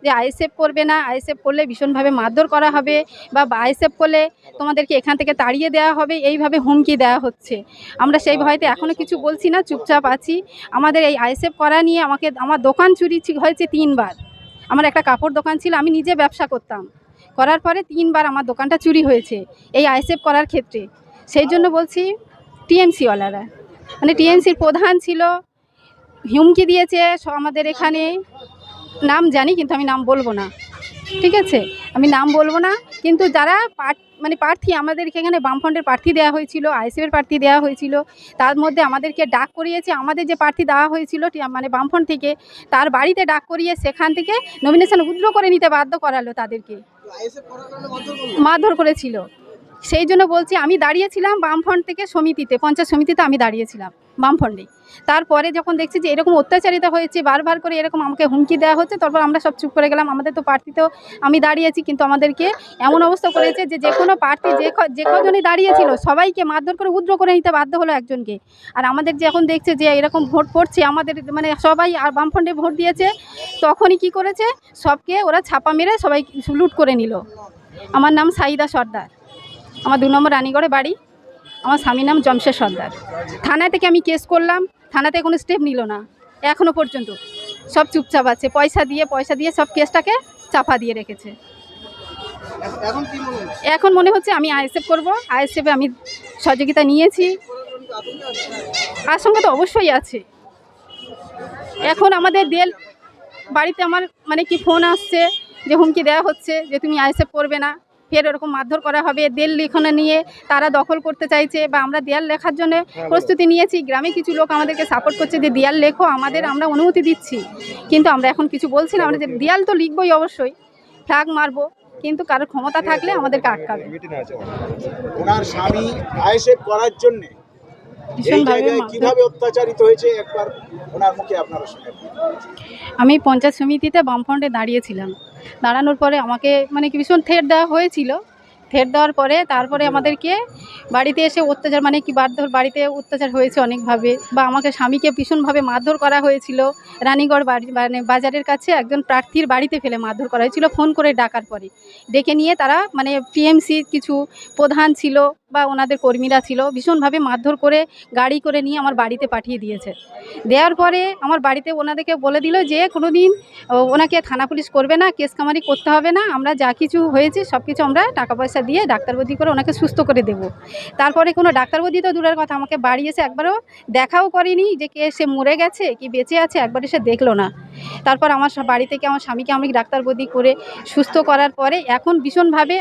যে আইএসএফ করবে না, আইএসএফ করলে ভীষণভাবে মারধর করা হবে বা আইএসএফ করলে তোমাদেরকে এখান থেকে তাড়িয়ে দেওয়া হবে, এইভাবে হুমকি দেওয়া হচ্ছে। আমরা সেই ভয়তে এখনও কিছু বলছি না, চুপচাপ আছি। আমাদের এই আইএসএফ করা নিয়ে আমার দোকান চুরি হয়েছে 3 বার। আমার একটা কাপড় দোকান ছিল, আমি নিজে ব্যবসা করতাম, করার পরে 3 বার আমার দোকানটা চুরি হয়েছে এই আইএসএফ করার ক্ষেত্রে। সেই জন্য বলছি টিএমসিওয়ালারা, মানে টিএমসির প্রধান ছিল, হুমকি দিয়েছে আমাদের এখানে, নাম জানি কিন্তু আমি নাম বলবো না, ঠিক আছে, আমি নাম বলবো না। কিন্তু যারা প্রার্থী আমাদের এখানে বামফ্রন্টের প্রার্থী দেওয়া হয়েছিল, আইএসএফের প্রার্থী দেওয়া হয়েছিল, তার মধ্যে আমাদেরকে ডাক করিয়েছে। আমাদের যে প্রার্থী দেওয়া হয়েছিল মানে বামফ্রন্ট থেকে, তার বাড়িতে ডাক করিয়ে সেখান থেকে নমিনেশন উইথড্র করে নিতে বাধ্য করালো, তাদেরকে মারধর করেছিল। সেই জন্য বলছি আমি দাঁড়িয়েছিলাম বামফ্রন্ট থেকে সমিতিতে, পঞ্চায়েত সমিতিতে আমি দাঁড়িয়েছিলাম বামফ্রন্টে। তারপরে যখন দেখছি যে এরকম অত্যাচারিত হয়েছে, বারবার করে এরকম আমাকে হুমকি দেওয়া হচ্ছে, তারপর আমরা সব চুপ করে গেলাম। আমাদের তো প্রার্থীতেও আমি দাঁড়িয়েছি, কিন্তু আমাদেরকে এমন অবস্থা করেছে যে কোনো প্রার্থী যে কজনই দাঁড়িয়েছিল সবাইকে মারধর করে উইথড্র করে নিতে বাধ্য হলো একজনকে। আর আমাদের যখন দেখছে যে এরকম ভোট পড়ছে, আমাদের মানে সবাই আর বামফ্রন্টে ভোট দিয়েছে, তখনই কি করেছে, সবকে ওরা ছাপা মেরে সবাই লুট করে নিল। আমার নাম সাইদা সর্দার, আমার 2 নম্বর রানীগড়ে বাড়ি, আমার স্বামীর নাম জমশেদ সর্দার। থানা থেকে আমি কেস করলাম, থানাতে কোনো স্টেপ নিল না এখনও পর্যন্ত, সব চুপচাপ আছে। পয়সা দিয়ে সব কেসটাকে চাপা দিয়ে রেখেছে। এখন মনে হচ্ছে আমি আইএসএফ করব, আইএসএফে আমি সহযোগিতা নিয়েছি, আশঙ্কা তো অবশ্যই আছে। এখন আমাদের বাড়িতে আমার মানে কি ফোন আসছে যে হুমকি দেওয়া হচ্ছে যে তুমি আইএসএফ করবে না, ফের ওরকম মারধর করা হবে। দেয়াল লিখনে নিয়ে তারা দখল করতে চাইছে, বা আমরা দেয়াল লেখার জন্য প্রস্তুতি নিয়েছি। গ্রামে কিছু লোক আমাদেরকে সাপোর্ট করছে যে দেয়াল লেখো, আমরা অনুমতি দিচ্ছি, কিন্তু আমরা এখন কিছু বলছি না। আমরা যে দেয়াল তো লিখবই অবশ্যই, ফ্ল্যাগ মারবো, কিন্তু কারোর ক্ষমতা থাকলে আমাদেরকে আটকাবে। ওনার স্বামী আইএসএফ করার জন্য কিভাবে অত্যাচারিত হয়েছে একবার ওনার মুখে আপনারা শুনেন। আমি পঞ্চায়েত সমিতিতে বামফ্রন্টে দাঁড়িয়েছিলাম, দাঁড়ানোর পরে আমাকে মানে কি ভীষণ থ্রেট দেওয়া হয়েছিল। থ্রেট দেওয়ার পরে তারপরে আমাদেরকে বাড়িতে এসে অত্যাচার, মানে কি বাড়িতে অত্যাচার হয়েছে অনেকভাবে, বা আমাকে স্বামীকে ভীষণভাবে মারধর করা হয়েছিল। রানীগড় মানে বাজারের কাছে একজন প্রার্থীর বাড়িতে ফেলে মারধর করা হয়েছিল, ফোন করে ডাকার পরে। ডেকে নিয়ে তারা মানে টিএমসি কিছু প্রধান ছিল বা ওনাদের কর্মীরা ছিল, ভীষণভাবে মারধর করে গাড়ি করে নিয়ে আমার বাড়িতে পাঠিয়ে দিয়েছে। দেওয়ার পরে আমার বাড়িতে ওনাদেরকে বলে দিল যে কোনো দিন ওনাকে থানা পুলিশ করবে না, কেস কামারি করতে হবে না, আমরা যা কিছু হয়েছে সব কিছু আমরা টাকা পয়সা দিয়ে ডাক্তার ভর্তি করে ওনাকে সুস্থ করে দেব। তারপরে কোনো ডাক্তার ভর্তি তো দূরের কথা, আমাকে বাড়ি এসে একবারও দেখাও করেনি যে কে সে মরে গেছে কি বেঁচে আছে, একবার এসে দেখলো না। তারপর আমার বাড়ি থেকে আমার স্বামীকে আমি ডাক্তার ভর্তি করে সুস্থ করার পরে এখন ভীষণভাবে